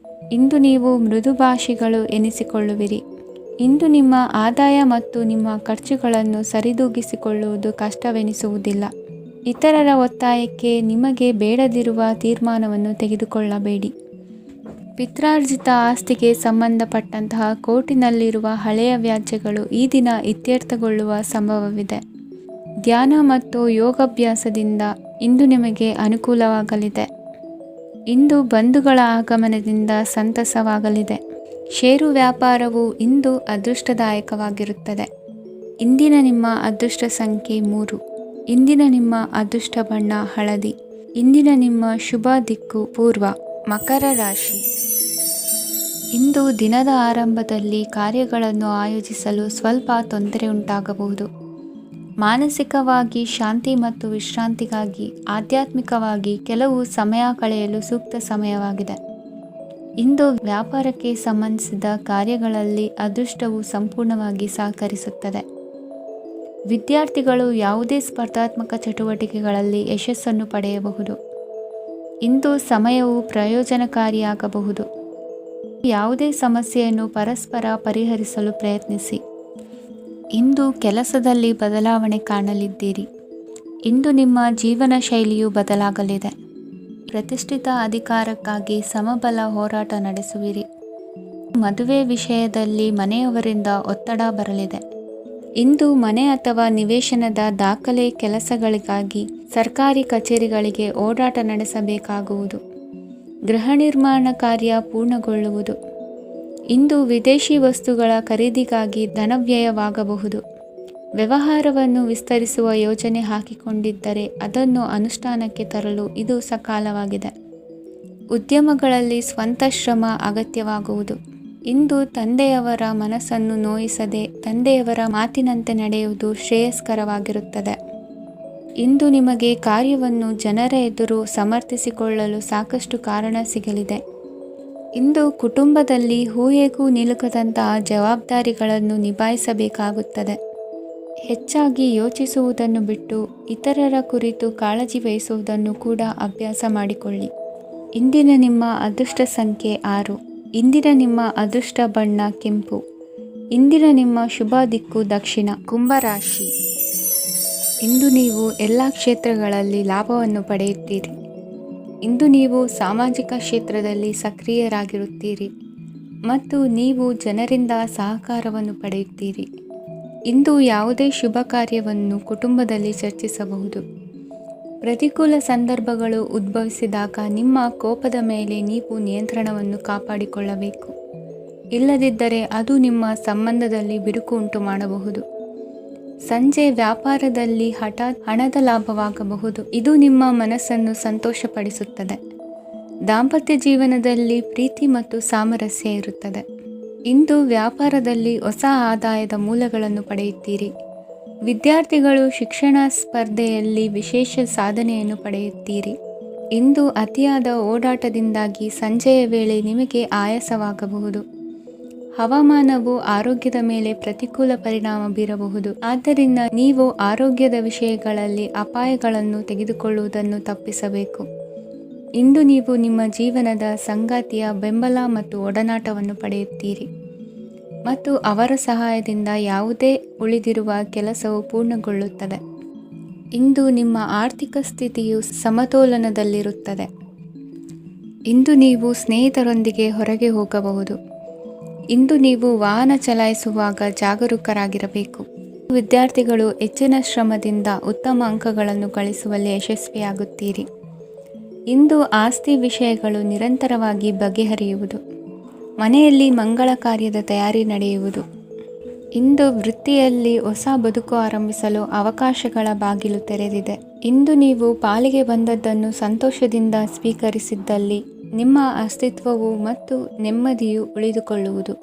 ಇಂದು ನೀವು ಮೃದುಭಾಷಿಗಳು ಎನಿಸಿಕೊಳ್ಳುವಿರಿ. ಇಂದು ನಿಮ್ಮ ಆದಾಯ ಮತ್ತು ನಿಮ್ಮ ಖರ್ಚುಗಳನ್ನು ಸರಿದೂಗಿಸಿಕೊಳ್ಳುವುದು ಕಷ್ಟವೆನಿಸುವುದಿಲ್ಲ. ಇತರರ ಒತ್ತಾಯಕ್ಕೆ ನಿಮಗೆ ಬೇಡದಿರುವ ತೀರ್ಮಾನವನ್ನು ತೆಗೆದುಕೊಳ್ಳಬೇಡಿ. ಪಿತ್ರಾರ್ಜಿತ ಆಸ್ತಿಗೆ ಸಂಬಂಧಪಟ್ಟಂತಹ ಕೋರ್ಟಿನಲ್ಲಿರುವ ಹಳೆಯ ವ್ಯಾಜ್ಯಗಳು ಈ ದಿನ ಇತ್ಯರ್ಥಗೊಳ್ಳುವ ಸಂಭವವಿದೆ. ಧ್ಯಾನ ಮತ್ತು ಯೋಗಾಭ್ಯಾಸದಿಂದ ಇಂದು ನಿಮಗೆ ಅನುಕೂಲವಾಗಲಿದೆ. ಇಂದು ಬಂಧುಗಳ ಆಗಮನದಿಂದ ಸಂತಸವಾಗಲಿದೆ. ಷೇರು ವ್ಯಾಪಾರವು ಇಂದು ಅದೃಷ್ಟದಾಯಕವಾಗಿರುತ್ತದೆ. ಇಂದಿನ ನಿಮ್ಮ ಅದೃಷ್ಟ ಸಂಖ್ಯೆ 3. ಇಂದಿನ ನಿಮ್ಮ ಅದೃಷ್ಟ ಬಣ್ಣ ಹಳದಿ. ಇಂದಿನ ನಿಮ್ಮ ಶುಭ ದಿಕ್ಕು ಪೂರ್ವ. ಮಕರ ರಾಶಿ. ಇಂದು ದಿನದ ಆರಂಭದಲ್ಲಿ ಕಾರ್ಯಗಳನ್ನು ಆಯೋಜಿಸಲು ಸ್ವಲ್ಪ ತೊಂದರೆ ಉಂಟಾಗಬಹುದು. ಮಾನಸಿಕವಾಗಿ ಶಾಂತಿ ಮತ್ತು ವಿಶ್ರಾಂತಿಗಾಗಿ ಆಧ್ಯಾತ್ಮಿಕವಾಗಿ ಕೆಲವು ಸಮಯ ಕಳೆಯಲು ಸೂಕ್ತ ಸಮಯವಾಗಿದೆ. ಇಂದು ವ್ಯಾಪಾರಕ್ಕೆ ಸಂಬಂಧಿಸಿದ ಕಾರ್ಯಗಳಲ್ಲಿ ಅದೃಷ್ಟವು ಸಂಪೂರ್ಣವಾಗಿ ಸಹಕರಿಸುತ್ತದೆ. ವಿದ್ಯಾರ್ಥಿಗಳು ಯಾವುದೇ ಸ್ಪರ್ಧಾತ್ಮಕ ಚಟುವಟಿಕೆಗಳಲ್ಲಿ ಯಶಸ್ಸನ್ನು ಪಡೆಯಬಹುದು. ಇಂದು ಸಮಯವು ಪ್ರಯೋಜನಕಾರಿಯಾಗಬಹುದು. ಯಾವುದೇ ಸಮಸ್ಯೆಯನ್ನು ಪರಸ್ಪರ ಪರಿಹರಿಸಲು ಪ್ರಯತ್ನಿಸಿ. ಇಂದು ಕೆಲಸದಲ್ಲಿ ಬದಲಾವಣೆ ಕಾಣಲಿದ್ದೀರಿ. ಇಂದು ನಿಮ್ಮ ಜೀವನ ಶೈಲಿಯು ಬದಲಾಗಲಿದೆ. ಪ್ರತಿಷ್ಠಿತ ಅಧಿಕಾರಕ್ಕಾಗಿ ಸಮಬಲ ಹೋರಾಟ ನಡೆಸುವಿರಿ. ಮದುವೆ ವಿಷಯದಲ್ಲಿ ಮನೆಯವರಿಂದ ಒತ್ತಡ ಬರಲಿದೆ. ಇಂದು ಮನೆ ಅಥವಾ ನಿವೇಶನದ ದಾಖಲೆ ಕೆಲಸಗಳಿಗಾಗಿ ಸರ್ಕಾರಿ ಕಚೇರಿಗಳಿಗೆ ಓಡಾಟ ನಡೆಸಬೇಕಾಗುವುದು. ಗೃಹ ನಿರ್ಮಾಣ ಕಾರ್ಯ ಪೂರ್ಣಗೊಳ್ಳುವುದು. ಇಂದು ವಿದೇಶಿ ವಸ್ತುಗಳ ಖರೀದಿಗಾಗಿ ಧನವ್ಯಯವಾಗಬಹುದು. ವ್ಯವಹಾರವನ್ನು ವಿಸ್ತರಿಸುವ ಯೋಜನೆ ಹಾಕಿಕೊಂಡಿದ್ದರೆ ಅದನ್ನು ಅನುಷ್ಠಾನಕ್ಕೆ ತರಲು ಇದು ಸಕಾಲವಾಗಿದೆ. ಉದ್ಯಮಗಳಲ್ಲಿ ಸ್ವಂತ ಶ್ರಮ ಅಗತ್ಯವಾಗುವುದು. ಇಂದು ತಂದೆಯವರ ಮನಸ್ಸನ್ನು ನೋಯಿಸದೆ ತಂದೆಯವರ ಮಾತಿನಂತೆ ನಡೆಯುವುದು ಶ್ರೇಯಸ್ಕರವಾಗಿರುತ್ತದೆ. ಇಂದು ನಿಮಗೆ ಕಾರ್ಯವನ್ನು ಜನರ ಎದುರು ಸಮರ್ಥಿಸಿಕೊಳ್ಳಲು ಸಾಕಷ್ಟು ಕಾರಣ ಸಿಗಲಿದೆ. ಇಂದು ಕುಟುಂಬದಲ್ಲಿ ಊಹೆಗೂ ನಿಲುಕದಂತಹ ಜವಾಬ್ದಾರಿಗಳನ್ನು ನಿಭಾಯಿಸಬೇಕಾಗುತ್ತದೆ. ಹೆಚ್ಚಾಗಿ ಯೋಚಿಸುವುದನ್ನು ಬಿಟ್ಟು ಇತರರ ಕುರಿತು ಕಾಳಜಿ ವಹಿಸುವುದನ್ನು ಕೂಡ ಅಭ್ಯಾಸ ಮಾಡಿಕೊಳ್ಳಿ. ಇಂದಿನ ನಿಮ್ಮ ಅದೃಷ್ಟ ಸಂಖ್ಯೆ 6. ಇಂದಿನ ನಿಮ್ಮ ಅದೃಷ್ಟ ಬಣ್ಣ ಕೆಂಪು. ಇಂದಿನ ನಿಮ್ಮ ಶುಭ ದಿಕ್ಕು ದಕ್ಷಿಣ. ಕುಂಭರಾಶಿ. ಇಂದು ನೀವು ಎಲ್ಲ ಕ್ಷೇತ್ರಗಳಲ್ಲಿ ಲಾಭವನ್ನು ಪಡೆಯುತ್ತೀರಿ. ಇಂದು ನೀವು ಸಾಮಾಜಿಕ ಕ್ಷೇತ್ರದಲ್ಲಿ ಸಕ್ರಿಯರಾಗಿರುತ್ತೀರಿ ಮತ್ತು ನೀವು ಜನರಿಂದ ಸಹಕಾರವನ್ನು ಪಡೆಯುತ್ತೀರಿ. ಇಂದು ಯಾವುದೇ ಶುಭ ಕಾರ್ಯವನ್ನು ಕುಟುಂಬದಲ್ಲಿ ಚರ್ಚಿಸಬಹುದು. ಪ್ರತಿಕೂಲ ಸಂದರ್ಭಗಳು ಉದ್ಭವಿಸಿದಾಗ ನಿಮ್ಮ ಕೋಪದ ಮೇಲೆ ನೀವು ನಿಯಂತ್ರಣವನ್ನು ಕಾಪಾಡಿಕೊಳ್ಳಬೇಕು. ಇಲ್ಲದಿದ್ದರೆ ಅದು ನಿಮ್ಮ ಸಂಬಂಧದಲ್ಲಿ ಬಿರುಕು ಉಂಟು ಮಾಡಬಹುದು. ಸಂಜೆ ವ್ಯಾಪಾರದಲ್ಲಿ ಹಠಾತ್ ಹಣದ ಲಾಭವಾಗಬಹುದು. ಇದು ನಿಮ್ಮ ಮನಸ್ಸನ್ನು ಸಂತೋಷಪಡಿಸುತ್ತದೆ. ದಾಂಪತ್ಯ ಜೀವನದಲ್ಲಿ ಪ್ರೀತಿ ಮತ್ತು ಸಾಮರಸ್ಯ ಇರುತ್ತದೆ. ಇಂದು ವ್ಯಾಪಾರದಲ್ಲಿ ಹೊಸ ಆದಾಯದ ಮೂಲಗಳನ್ನು ಪಡೆಯುತ್ತೀರಿ. ವಿದ್ಯಾರ್ಥಿಗಳು ಶಿಕ್ಷಣ ಸ್ಪರ್ಧೆಯಲ್ಲಿ ವಿಶೇಷ ಸಾಧನೆಯನ್ನು ಪಡೆಯುತ್ತೀರಿ. ಇಂದು ಅತಿಯಾದ ಓಡಾಟದಿಂದಾಗಿ ಸಂಜೆಯ ವೇಳೆ ನಿಮಗೆ ಆಯಾಸವಾಗಬಹುದು. ಹವಾಮಾನವು ಆರೋಗ್ಯದ ಮೇಲೆ ಪ್ರತಿಕೂಲ ಪರಿಣಾಮ ಬೀರಬಹುದು. ಆದ್ದರಿಂದ ನೀವು ಆರೋಗ್ಯದ ವಿಷಯಗಳಲ್ಲಿ ಅಪಾಯಗಳನ್ನು ತೆಗೆದುಕೊಳ್ಳುವುದನ್ನು ತಪ್ಪಿಸಬೇಕು. ಇಂದು ನೀವು ನಿಮ್ಮ ಜೀವನದ ಸಂಗಾತಿಯ ಬೆಂಬಲ ಮತ್ತು ಒಡನಾಟವನ್ನು ಪಡೆಯುತ್ತೀರಿ ಮತ್ತು ಅವರ ಸಹಾಯದಿಂದ ಯಾವುದೇ ಉಳಿದಿರುವ ಕೆಲಸವು ಪೂರ್ಣಗೊಳ್ಳುತ್ತದೆ. ಇಂದು ನಿಮ್ಮ ಆರ್ಥಿಕ ಸ್ಥಿತಿಯು ಸಮತೋಲನದಲ್ಲಿರುತ್ತದೆ. ಇಂದು ನೀವು ಸ್ನೇಹಿತರೊಂದಿಗೆ ಹೊರಗೆ ಹೋಗಬಹುದು. ಇಂದು ನೀವು ವಾಹನ ಚಲಾಯಿಸುವಾಗ ಜಾಗರೂಕರಾಗಿರಬೇಕು. ವಿದ್ಯಾರ್ಥಿಗಳು ಹೆಚ್ಚಿನ ಶ್ರಮದಿಂದ ಉತ್ತಮ ಅಂಕಗಳನ್ನು ಗಳಿಸುವಲ್ಲಿ ಯಶಸ್ವಿಯಾಗುತ್ತೀರಿ. ಇಂದು ಆಸ್ತಿ ವಿಷಯಗಳು ನಿರಂತರವಾಗಿ ಬಗೆಹರಿಯುವುದು. ಮನೆಯಲ್ಲಿ ಮಂಗಳ ಕಾರ್ಯದ ತಯಾರಿ ನಡೆಯುವುದು. ಇಂದು ವೃತ್ತಿಯಲ್ಲಿ ಹೊಸ ಬದುಕು ಆರಂಭಿಸಲು ಅವಕಾಶಗಳ ಬಾಗಿಲು ತೆರೆದಿದೆ. ಇಂದು ನೀವು ಪಾಲಿಗೆ ಬಂದದ್ದನ್ನು ಸಂತೋಷದಿಂದ ಸ್ವೀಕರಿಸಿದ್ದಲ್ಲಿ ನಿಮ್ಮ ಅಸ್ತಿತ್ವವು ಮತ್ತು ನೆಮ್ಮದಿಯು ಉಳಿದುಕೊಳ್ಳುವುದು.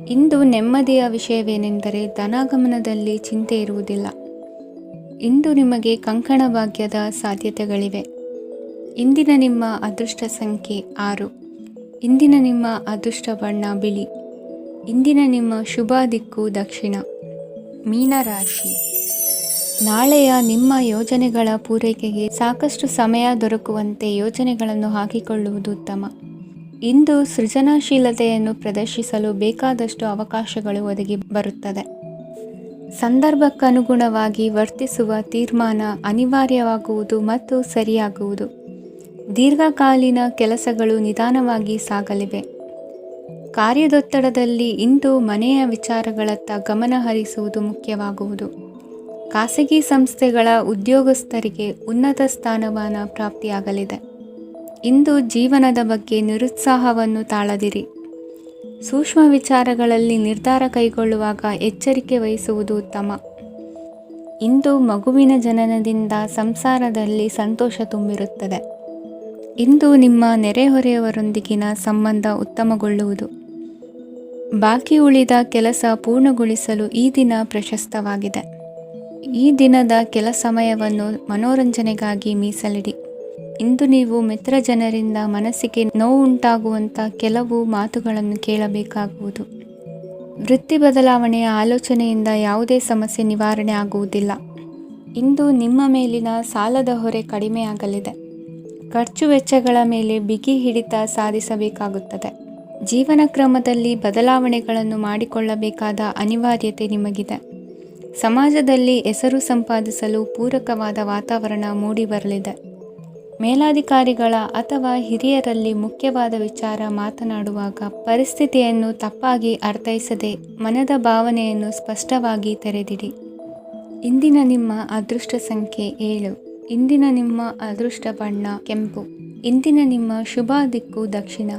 ಇಂದು ನೆಮ್ಮದಿಯ ವಿಷಯವೇನೆಂದರೆ ಧನಾಗಮನದಲ್ಲಿ ಚಿಂತೆ ಇರುವುದಿಲ್ಲ. ಇಂದು ನಿಮಗೆ ಕಂಕಣ ಭಾಗ್ಯದ ಸಾಧ್ಯತೆಗಳಿವೆ. ಇಂದಿನ ನಿಮ್ಮ ಅದೃಷ್ಟ ಸಂಖ್ಯೆ 6. ಇಂದಿನ ನಿಮ್ಮ ಅದೃಷ್ಟ ಬಣ್ಣ ಬಿಳಿ. ಇಂದಿನ ನಿಮ್ಮ ಶುಭ ದಿಕ್ಕು ದಕ್ಷಿಣ. ಮೀನರಾಶಿ. ನಾಳೆಯ ನಿಮ್ಮ ಯೋಜನೆಗಳ ಪೂರೈಕೆಗೆ ಸಾಕಷ್ಟು ಸಮಯ ದೊರಕುವಂತೆ ಯೋಜನೆಗಳನ್ನು ಹಾಕಿಕೊಳ್ಳುವುದು ಉತ್ತಮ. ಇಂದು ಸೃಜನಶೀಲತೆಯನ್ನು ಪ್ರದರ್ಶಿಸಲು ಬೇಕಾದಷ್ಟು ಅವಕಾಶಗಳು ಒದಗಿ ಬರುತ್ತದೆ. ಸಂದರ್ಭಕ್ಕನುಗುಣವಾಗಿ ವರ್ತಿಸುವ ತೀರ್ಮಾನ ಅನಿವಾರ್ಯವಾಗುವುದು ಮತ್ತು ಸರಿಯಾಗುವುದು. ದೀರ್ಘಕಾಲೀನ ಕೆಲಸಗಳು ನಿಧಾನವಾಗಿ ಸಾಗಲಿವೆ. ಕಾರ್ಯದೊತ್ತಡದಲ್ಲಿ ಇಂದು ಮನೆಯ ವಿಚಾರಗಳತ್ತ ಗಮನ ಹರಿಸುವುದು ಮುಖ್ಯವಾಗುವುದು. ಖಾಸಗಿ ಸಂಸ್ಥೆಗಳ ಉದ್ಯೋಗಸ್ಥರಿಗೆ ಉನ್ನತ ಸ್ಥಾನಮಾನ ಪ್ರಾಪ್ತಿಯಾಗಲಿದೆ. ಇಂದು ಜೀವನದ ಬಗ್ಗೆ ನಿರುತ್ಸಾಹವನ್ನು ತಾಳದಿರಿ. ಸೂಕ್ಷ್ಮ ವಿಚಾರಗಳಲ್ಲಿ ನಿರ್ಧಾರ ಕೈಗೊಳ್ಳುವಾಗ ಎಚ್ಚರಿಕೆ ವಹಿಸುವುದು ಉತ್ತಮ. ಇಂದು ಮಗುವಿನ ಜನನದಿಂದ ಸಂಸಾರದಲ್ಲಿ ಸಂತೋಷ ತುಂಬಿರುತ್ತದೆ. ಇಂದು ನಿಮ್ಮ ನೆರೆಹೊರೆಯವರೊಂದಿಗಿನ ಸಂಬಂಧ ಉತ್ತಮಗೊಳ್ಳುವುದು. ಬಾಕಿ ಉಳಿದ ಕೆಲಸ ಪೂರ್ಣಗೊಳಿಸಲು ಈ ದಿನ ಪ್ರಶಸ್ತವಾಗಿದೆ. ಈ ದಿನದ ಕೆಲ ಸಮಯವನ್ನು ಮನೋರಂಜನೆಗಾಗಿ ಮೀಸಲಿಡಿ. ಇಂದು ನೀವು ಮಿತ್ರ ಜನರಿಂದ ಮನಸ್ಸಿಗೆ ನೋವುಂಟಾಗುವಂಥ ಕೆಲವು ಮಾತುಗಳನ್ನು ಕೇಳಬೇಕಾಗುವುದು. ವೃತ್ತಿ ಬದಲಾವಣೆಯ ಆಲೋಚನೆಯಿಂದ ಯಾವುದೇ ಸಮಸ್ಯೆ ನಿವಾರಣೆ ಆಗುವುದಿಲ್ಲ. ಇಂದು ನಿಮ್ಮ ಮೇಲಿನ ಸಾಲದ ಹೊರೆ ಕಡಿಮೆಯಾಗಲಿದೆ. ಖರ್ಚು ವೆಚ್ಚಗಳ ಮೇಲೆ ಬಿಗಿ ಹಿಡಿತ ಸಾಧಿಸಬೇಕಾಗುತ್ತದೆ. ಜೀವನ ಕ್ರಮದಲ್ಲಿ ಬದಲಾವಣೆಗಳನ್ನು ಮಾಡಿಕೊಳ್ಳಬೇಕಾದ ಅನಿವಾರ್ಯತೆ ನಿಮಗಿದೆ. ಸಮಾಜದಲ್ಲಿ ಹೆಸರು ಸಂಪಾದಿಸಲು ಪೂರಕವಾದ ವಾತಾವರಣ ಮೂಡಿಬರಲಿದೆ. ಮೇಲಾಧಿಕಾರಿಗಳ ಅಥವಾ ಹಿರಿಯರಲ್ಲಿ ಮುಖ್ಯವಾದ ವಿಚಾರ ಮಾತನಾಡುವಾಗ ಪರಿಸ್ಥಿತಿಯನ್ನು ತಪ್ಪಾಗಿ ಅರ್ಥೈಸದೆ ಮನದ ಭಾವನೆಯನ್ನು ಸ್ಪಷ್ಟವಾಗಿ ತೆರೆದಿಡಿ. ಇಂದಿನ ನಿಮ್ಮ ಅದೃಷ್ಟ ಸಂಖ್ಯೆ 7. ಇಂದಿನ ನಿಮ್ಮ ಅದೃಷ್ಟ ಬಣ್ಣ ಕೆಂಪು. ಇಂದಿನ ನಿಮ್ಮ ಶುಭ ದಿಕ್ಕು ದಕ್ಷಿಣ.